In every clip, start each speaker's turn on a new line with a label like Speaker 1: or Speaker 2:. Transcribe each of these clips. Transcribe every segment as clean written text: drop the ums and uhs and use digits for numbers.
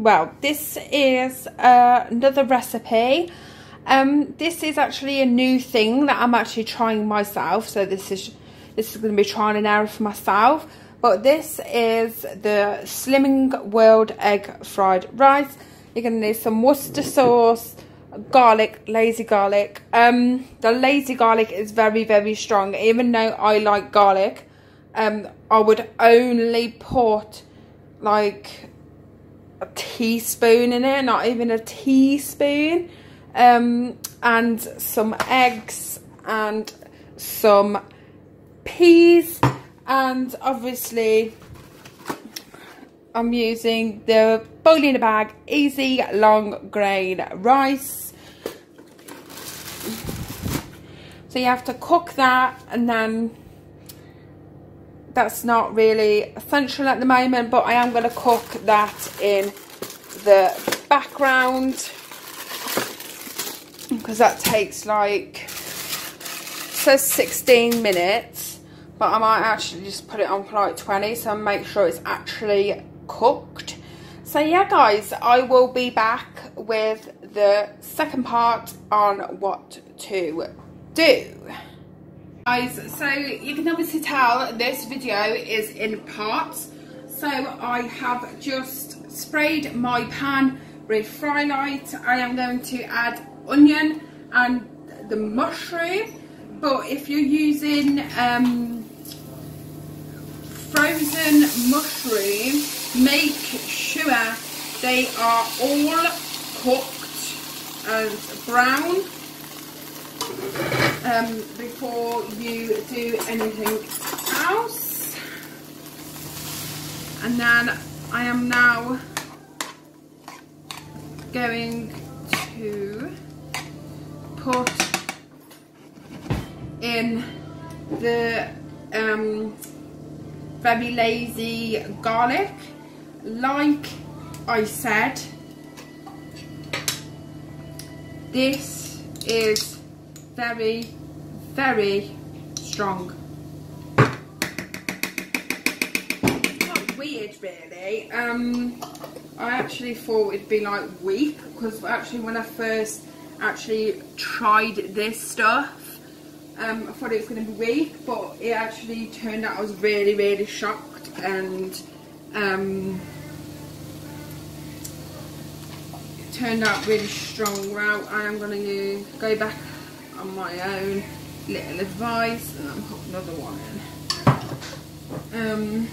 Speaker 1: well, this is another recipe. This is actually a new thing that I'm actually trying myself. So this is going to be trial and error for myself. But this is the Slimming World egg fried rice. You're going to need some Worcester sauce, garlic, lazy garlic. The lazy garlic is very, very strong. Even though I like garlic, I would only put like a teaspoon in it, not even a teaspoon. And some eggs and some peas, and obviously I'm using the boil in a bag easy long grain rice. So you have to cook that, and then that's not really essential at the moment, but I am going to cook that in the background because that takes like, it says 16 minutes, but I might actually just put it on for like 20, so make sure it's actually cooked. So yeah guys, I will be back with the second part on what to do. Guys, so you can obviously tell this video is in parts. So I have just sprayed my pan with fry light. I am going to add onion and the mushroom, but if you're using frozen mushroom, make sure they are all cooked and brown before you do anything else. And then I am now going to put in the very lazy garlic. Like I said, this is very, very strong. Not weird really. I actually thought it'd be like weak, because actually when I first actually tried this stuff, I thought it was going to be weak, but it actually turned out I was really, really shocked, and it turned out really strong. Well, I am going to go back on my own little advice and I'll put another one in.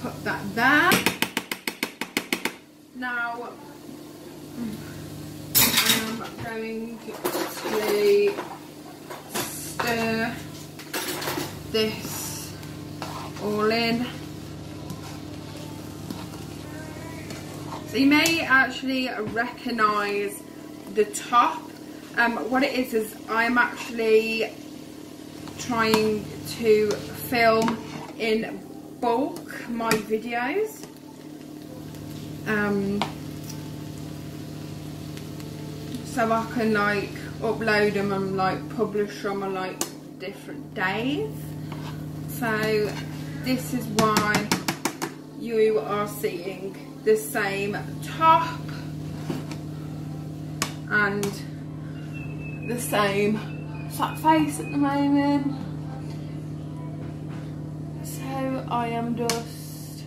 Speaker 1: Put that there. Now I'm going to stir this all in. So you may actually recognise the top. What it is I'm actually trying to film in bulk my videos. So I can like upload them and like publish them on like different days. So this is why you are seeing the same top and the same flat face at the moment. So I am just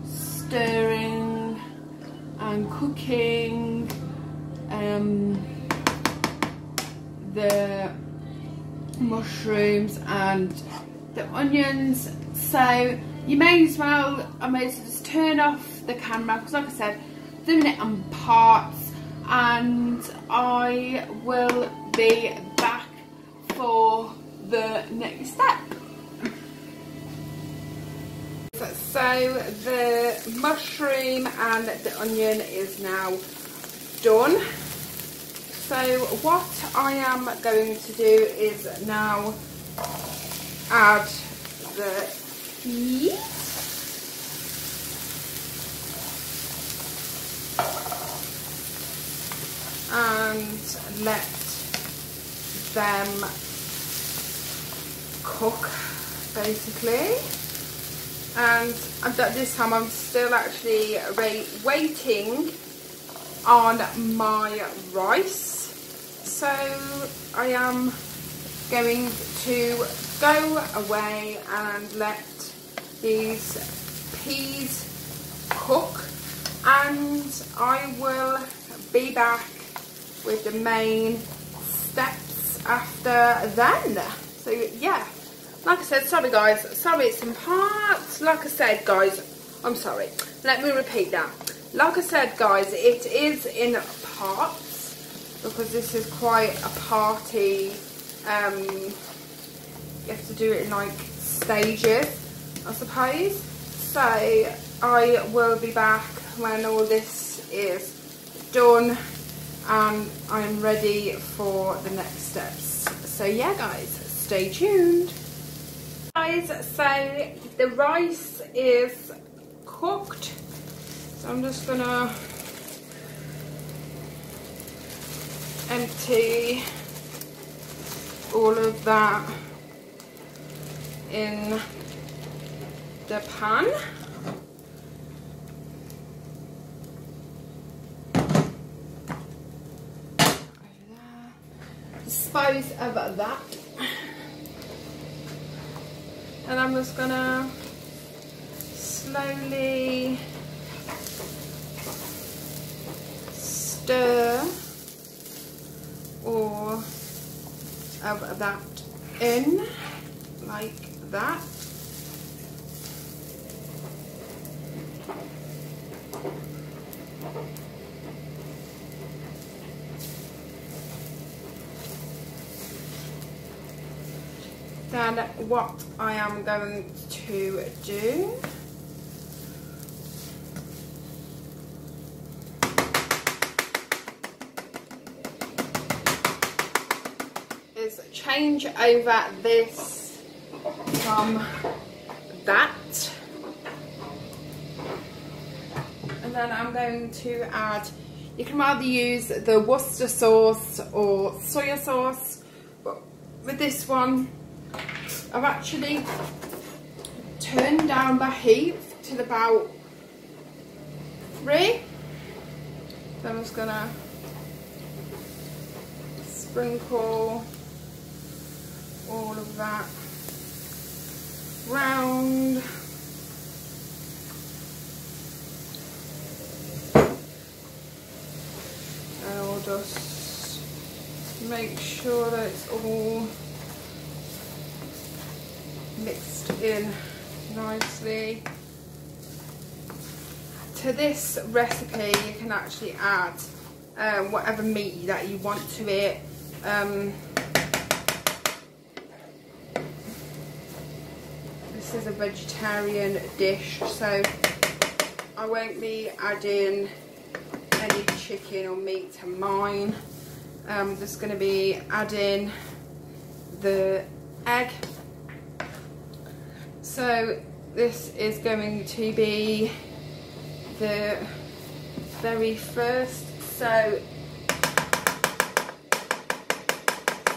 Speaker 1: stirring and cooking the mushrooms and the onions. So you may as well, I may as well just turn off the camera, because like I said, I'm doing it on parts, and I will be back for the next step. So the mushroom and the onion is now done. So what I am going to do is now add the peas. And let them cook basically. and at this time I'm still actually waiting on my rice, so I am going to go away and let these peas cook, and I will be back with the main steps after then. So yeah, like I said, sorry guys, sorry it's in parts. Like I said guys, I'm sorry, let me repeat that. Like I said guys, it is in parts because this is quite a party. You have to do it in like stages, I suppose. So I will be back when all this is done and I'm ready for the next steps. So yeah guys, stay tuned. Guys, so the rice is cooked, so I'm just gonna empty all of that in the pan. Dispose of that, and I'm just gonna slowly stir all of that in like that. Then what I am going to do is change over this from that, and then I'm going to add, you can either use the Worcester sauce or soya sauce, but with this one I've actually turned down the heat to about 3. So I'm just gonna sprinkle all of that round. And I'll just make sure that it's all mixed in nicely. To this recipe you can actually add whatever meat that you want to it. This is a vegetarian dish, so I won't be adding any chicken or meat to mine. I'm just going to be adding the egg. So this is going to be the very first. So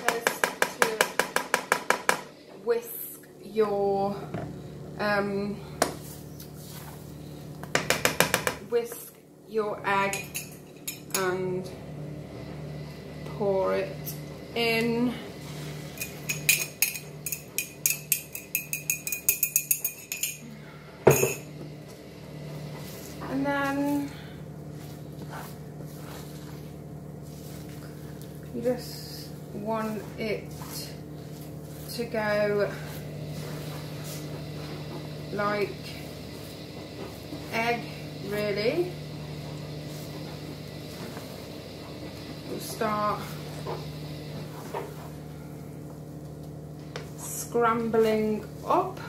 Speaker 1: just to whisk your egg and pour it in. And then you just want it to go like egg, really. We'll start scrambling up.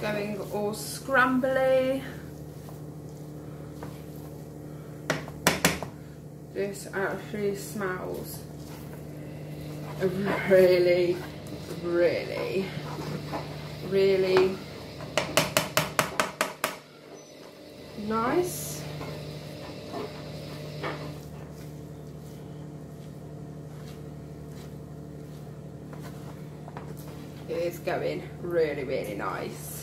Speaker 1: Going all scrambly. This actually smells really, really, really nice. It is going really, really nice.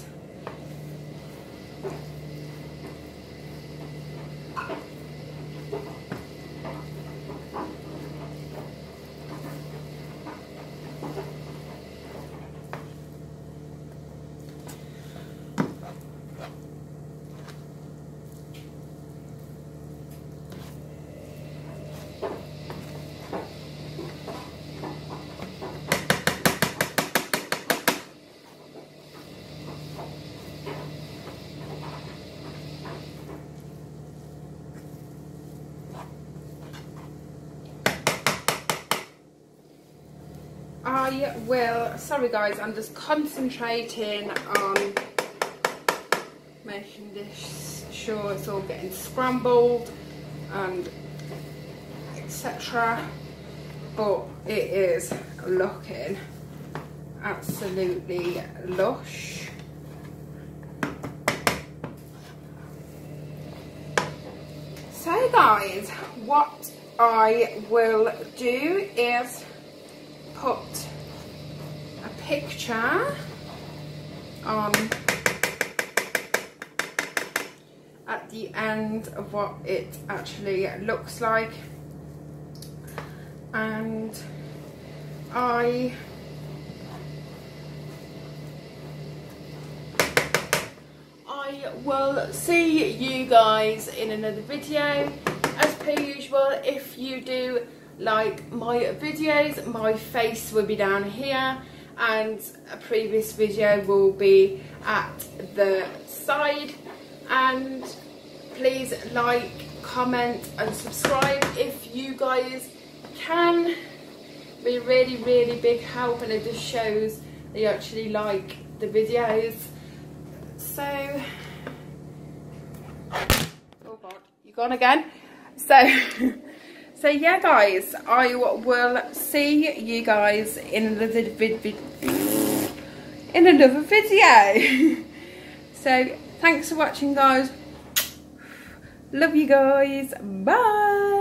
Speaker 1: I will, sorry guys, I'm just concentrating on making this sure it's all getting scrambled and etc. But it is looking absolutely lush. So guys, what I will do is put a picture on at the end of what it actually looks like, and I will see you guys in another video. As per usual, if you do like my videos, my face will be down here and a previous video will be at the side. And please like, comment and subscribe if you guys can. Be really, really big help, and it just shows that you actually like the videos. So, oh god, you gone again? So yeah guys, I will see you guys in another video. So thanks for watching guys. Love you guys. Bye.